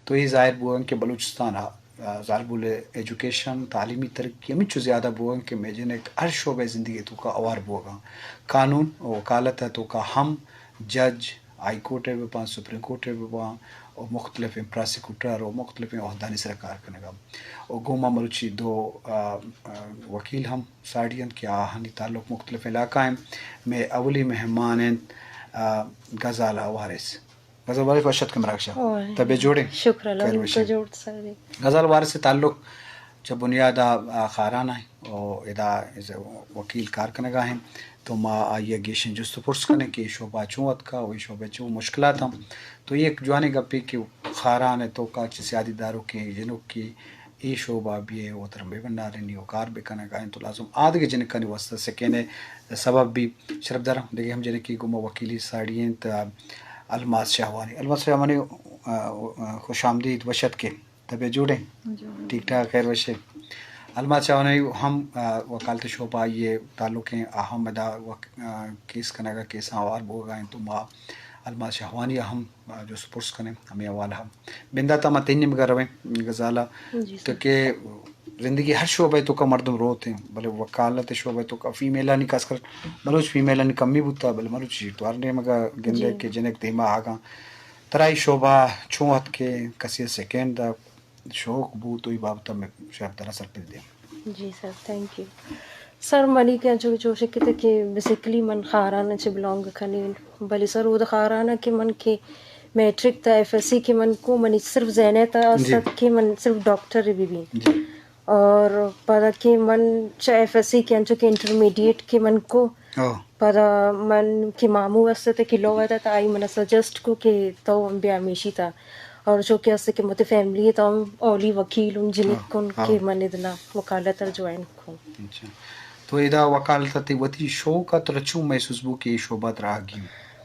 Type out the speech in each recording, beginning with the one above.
تو یہ ظاہر بوئن کہ بلوچستان ظالب ایجوکیشن تعلیمی ترقی ہمیں چو زیادہ بوئن کہ میں جن ایک ہر شعبہ زندگی تو کا اوار بوگا قانون وکالت ہے تو کا ہم جج ہائی کورٹ ہے پاں سپریم کورٹ ہے پاں اور مختلف پراسیکیوٹر اور مختلف عہدانی سرکار کرنے گا اور گوما ملچی دو وکیل ہم ساڑین کے آہنی تعلق مختلف علاقہ ہیں میں اولی مہمان ہیں غزالہ وارث. غزال وارث وشت کے مراکشہ طبع جوڑے شکر اللہ جوڑ سارے غزال وارث سے تعلق جب بنیاد خارانہ ہے اور ادا وکیل کارکنگاہ ہیں تو ما آئیے گیشن جست پرس کرنے کہ شعبہ چوت کا وہی شعبہ چوں مشکلات ہم تو یہ ایک جوانے گپی کہ خاران ہے تو کا سیادی داروں کی جنوب کی ای شعبہ بھی ہے وہ ترم بے بندارنی وہ کار بے کنا گائیں تو لازم آدھ کے جنک کنی وسط سے کہنے سبب بھی شرف دارم دیکھیں ہم جنک کی گمہ وکیلی ساڑییں تا الماس شاہوانی. الماس شاہوانی خوش آمدید وشت کے طبع جوڑیں ٹھیک ٹھاک خیر وشے. الماس شاہوانی ہم وکالت شعبہ یہ تعلق ہیں اہم ادا کیس کنگا کیس آوار بو گائیں تو ما الماس شاہوانی ہم جو سپرس کریں ہمیں حوالہ ہم بندہ تا متینی مگر رویں غزالہ تو کہ زندگی ہر شعبہ تو کا مردم روتے ہیں بلے وکالت شعبہ تو کا فیمیلہ نہیں کس کر بلوچ فیمیلہ نہیں کمی بوتا بلے ملوچ تو ہر نے مگا گندے کہ جنک دیما آگا ترائی شعبہ چوہت کے کسی سیکنڈ دا شوق بو تو ہی بابتا میں شاید در اثر پہ دیں. جی سر تھینک یو سر منی کے جو شکتے کہ بیسیکلی من خارانہ چھ بلانگ کھنی بلی سر وہ خارانہ کہ من کے میٹرک تا ایف ایس سی کے من کو منی صرف ذہنے تا سب کہ من صرف ڈاکٹر بھی اور پدا کہ من چاہ ایف ایس سی کے انچو کہ انٹرمیڈیٹ کے من کو پدا من کہ مامو واسطے تے کہ لو ویدا تا آئی من سجسٹ کو کہ تو بیا میشی تا اور جو کہ اسے کہ مت فیملی تا اولی وکیل ان جنک کن کہ من ادنا وکالت جوائن کو. اچھا تو ادا وکالت تی وتی شوق تو رچوں محسوس بو کہ شعبہ رہا گی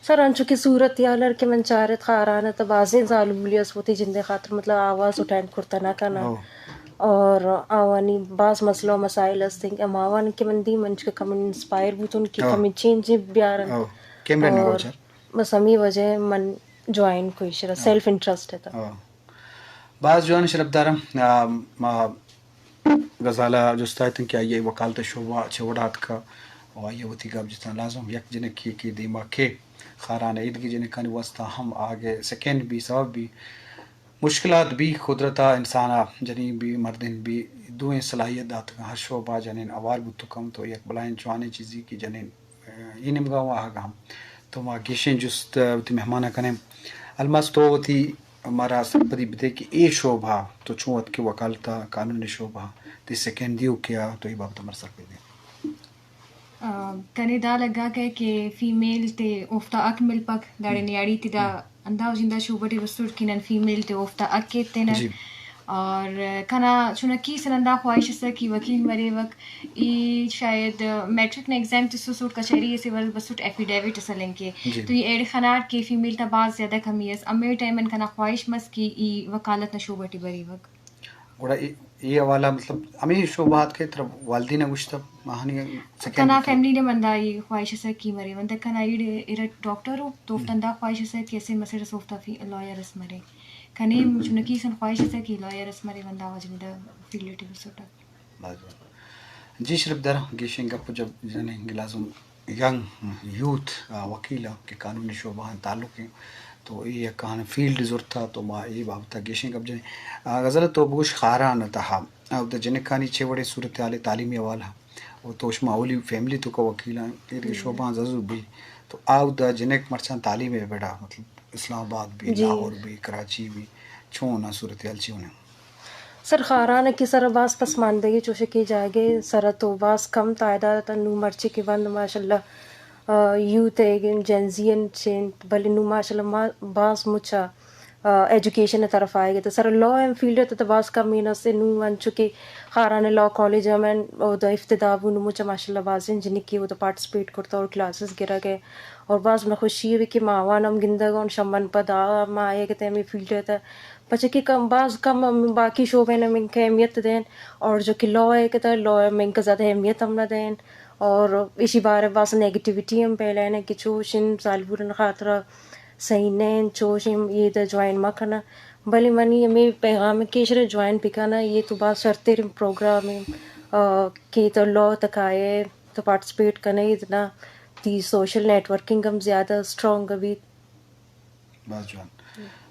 سر انچو کی صورت یالر کہ من چارت خارانہ تا بازیں ظالمولیس ہوتی جندے خاطر مطلب آواز اٹھائن کرتا نہ کنا اور آوانی بعض مسئلہ و مسائل اس دیں اماوان کہ من دی منچ کے کم انسپائر بوتن کہ کم چینج بیارن اور بس ہمی وجہ من جوائن کوئی شرح سیلف انٹرسٹ ہے تا بعض جوان شرف دارم غزالہ جستایتن کہ آئیے وکالت شعبہ چھوڑات کا اور آئیے ہوتی کا جتنا لازم یک جنک کی دیما کے خارانہ عید کی جنک کانی واسطہ ہم آگے سیکنڈ بھی سبب بھی مشکلات بھی قدرتا انسانا جنین بھی مردین بھی دوئیں صلاحیت دات ہر شعبہ جنین اوار بتو کم تو یک بلائن چوانے چیزی کی جنین یہ نمگا ہوا آگا ہم تو ما گیشیں جست تی مہمانہ کنے الماس تو تی ہمارا سپدی بدے کہ اے شعبہ تو چونت کے وکالتا قانونی شعبہ تی سیکنڈ دیو کیا تو یہ بابتا مرسل پہ دیں کنے دا لگا گئے کہ فیمیل تے اوفتا اک مل پک داڑے نیاڑی تی دا انداو جندہ شعبہ ٹی وستوٹ کنن فیمیل تے اوفتا اک کے تینن اور کنا چونکی سنندا خواہش اسا کی وکیل مرے وقت ای شاید میٹرک نے ایگزام تسو سوٹ کچہری سے ول بسوٹ ایفیڈیوٹ اسلیں کے تو یہ ایڈ خنار کے فیمیل تا بعض زیادہ کمی ہے امی ٹائمن کنا خواہش مس کی ای وکالت نہ شعبہ ٹی بری وقت اور یہ حوالہ مطلب ہمیں شعبات کے طرف والدین گشتہ ماہانی کنا فیملی نے مندا یہ خواہش اسا کی مرے وندا کنا ایڈ ڈاکٹر ہو تو تندا خواہش اسا کیسے مسئلہ سوفتا فی لائر اس مرے کنے چونکی سن خواہش اسا کی لائر اس مرے وندا وجندا فیلٹی وسوٹا. جی شرف در گیشن گپ جب جنے لازم ینگ یوتھ وکیلہ کے قانونی شعبہ تعلق ہیں تو یہ کہاں فیلڈ ضرورت تھا تو ما یہ بابتا گیشن گپ جنے غزل تو بوش خارانہ تہا او دا جنکانی چھ بڑے صورتحال تعلیمی حوالہ وہ توش ماولی فیملی تو کا وکیلہ یہ شعبہ ضرور بھی تو آو دا جنک مرچان تعلیم ہے بیڑا مطلب اسلام آباد بھی لاہور بھی کراچی بھی چھونا صورتحال چھونا سر خارانہ کی سر باس پسماندگی چوشے کی جائے گے سر تو باس کم تعداد نو مرچی کی بند ماشاء اللہ یوتھ جنزین چینٹ بھلے نو ماشاء اللہ باس مچا ایجوکیشن طرف آئے گے تو سر لا ایم فیلڈ تو باس کم مینہ سے نو ان چکے خارانہ لا کالج میں دا افتدا نو مچا ماشاء اللہ باز جن کی وہ تو پارٹیسپیٹ کرتا اور کلاسز گرا گئے اور بعض میں خوشی ہے کہ ماوان ہم گندگان شمن پدا ما آئے گے تیمی فیلڈ ہے بچے کہ کم بعض کم باقی شعبے نے من کے اہمیت دیں اور جو کہ لا ہے کہ لا من کا زیادہ اہمیت ہم نہ دیں اور اسی بارے بعض نیگیٹیوٹی ہم پہلے ہیں کہ چوشن سالبورن خاطرہ صحیح نین چوشن یہ دا جوائن مکھنا بھلے منی میں پیغام کیشر جوائن پکانا یہ تو بات شرطے پروگرام کی تو لو تک آئے تو پارٹیسپیٹ کرنا اتنا تی سوشل نیٹ ورکنگ ہم زیادہ اسٹرانگ ابھی بس جوان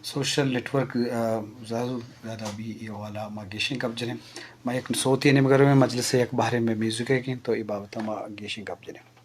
سوشل نیٹ ورک زیادہ بھی یہ والا ما گیشن کب جنیں ما ایک صوتی نمگر میں مجلس ایک بارے میں میوزک ہے کہ تو یہ بابت ما گیشن کب جنیں